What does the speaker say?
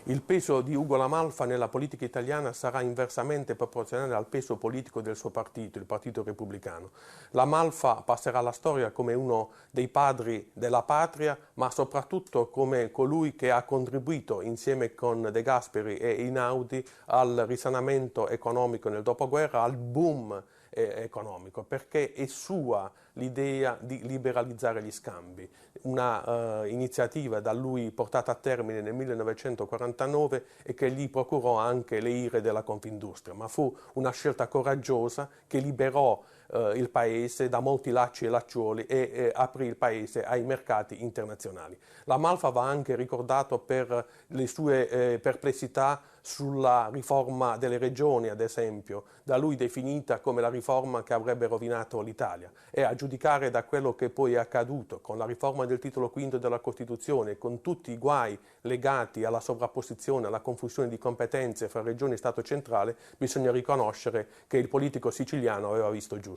Il peso di Ugo La Malfa nella politica italiana sarà inversamente proporzionale al peso politico del suo partito, il Partito Repubblicano. La Malfa passerà alla storia come uno dei padri della patria, ma soprattutto come colui che ha contribuito insieme con De Gasperi e Einaudi al risanamento economico nel dopoguerra, al boom economico, perché è sua l'idea di liberalizzare gli scambi, una iniziativa da lui portata a termine nel 1949 e che gli procurò anche le ire della Confindustria, ma fu una scelta coraggiosa che liberò il paese da molti lacci e lacciuoli e aprì il paese ai mercati internazionali. La Malfa va anche ricordato per le sue perplessità sulla riforma delle regioni, ad esempio, da lui definita come la riforma che avrebbe rovinato l'Italia, e a giudicare da quello che poi è accaduto con la riforma del titolo V della Costituzione, con tutti i guai legati alla sovrapposizione, alla confusione di competenze fra regioni e Stato centrale, bisogna riconoscere che il politico siciliano aveva visto giusto.